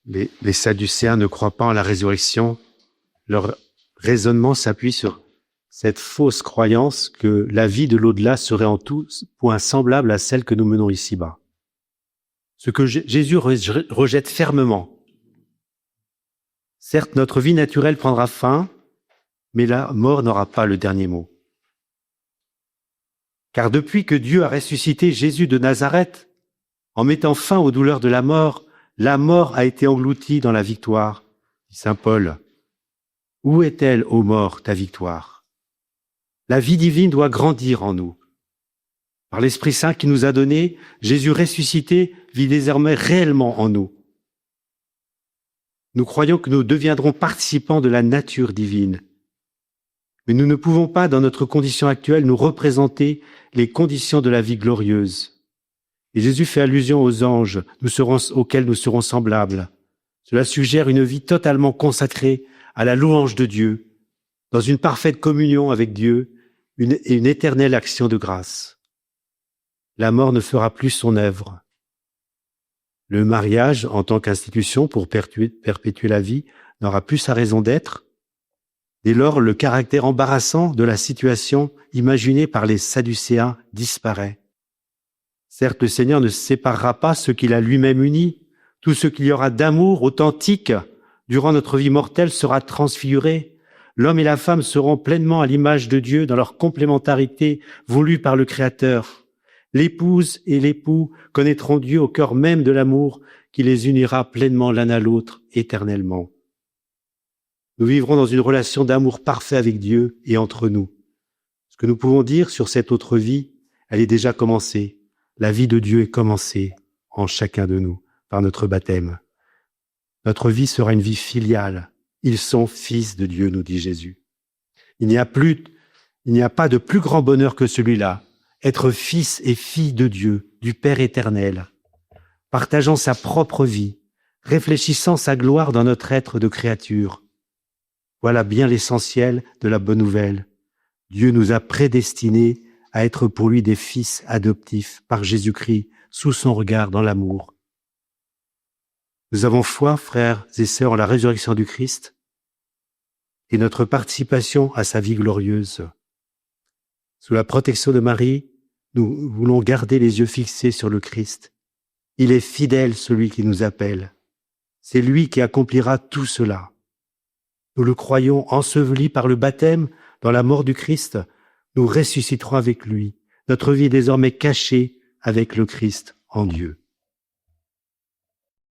Les Sadducéens ne croient pas en la résurrection. Leur raisonnement s'appuie sur cette fausse croyance que la vie de l'au-delà serait en tout point semblable à celle que nous menons ici-bas. Ce que Jésus rejette fermement. Certes, notre vie naturelle prendra fin, mais la mort n'aura pas le dernier mot. Car depuis que Dieu a ressuscité Jésus de Nazareth, en mettant fin aux douleurs de la mort a été engloutie dans la victoire, dit saint Paul. Où est-elle, ô mort, ta victoire? La vie divine doit grandir en nous. Par l'Esprit Saint qui nous a donné, Jésus ressuscité vit désormais réellement en nous. Nous croyons que nous deviendrons participants de la nature divine. Mais nous ne pouvons pas, dans notre condition actuelle, nous représenter les conditions de la vie glorieuse. Et Jésus fait allusion aux anges auxquels nous serons semblables. Cela suggère une vie totalement consacrée à la louange de Dieu, dans une parfaite communion avec Dieu et une éternelle action de grâce. La mort ne fera plus son œuvre. Le mariage, en tant qu'institution pour perpétuer la vie, n'aura plus sa raison d'être. Dès lors, le caractère embarrassant de la situation imaginée par les Sadducéens disparaît. Certes, le Seigneur ne séparera pas ce qu'il a lui-même uni. Tout ce qu'il y aura d'amour authentique durant notre vie mortelle sera transfiguré. L'homme et la femme seront pleinement à l'image de Dieu dans leur complémentarité voulue par le Créateur. L'épouse et l'époux connaîtront Dieu au cœur même de l'amour qui les unira pleinement l'un à l'autre éternellement. Nous vivrons dans une relation d'amour parfait avec Dieu et entre nous. Ce que nous pouvons dire sur cette autre vie, elle est déjà commencée. La vie de Dieu est commencée en chacun de nous par notre baptême. Notre vie sera une vie filiale. Ils sont fils de Dieu, nous dit Jésus. Il n'y a pas de plus grand bonheur que celui-là, être fils et fille de Dieu, du Père éternel, partageant sa propre vie, réfléchissant sa gloire dans notre être de créature. Voilà bien l'essentiel de la bonne nouvelle. Dieu nous a prédestinés à être pour lui des fils adoptifs par Jésus-Christ, sous son regard dans l'amour. Nous avons foi, frères et sœurs, en la résurrection du Christ et notre participation à sa vie glorieuse. Sous la protection de Marie, nous voulons garder les yeux fixés sur le Christ. Il est fidèle, celui qui nous appelle. C'est lui qui accomplira tout cela. Nous le croyons enseveli par le baptême dans la mort du Christ. Nous ressusciterons avec lui. Notre vie est désormais cachée avec le Christ en Dieu.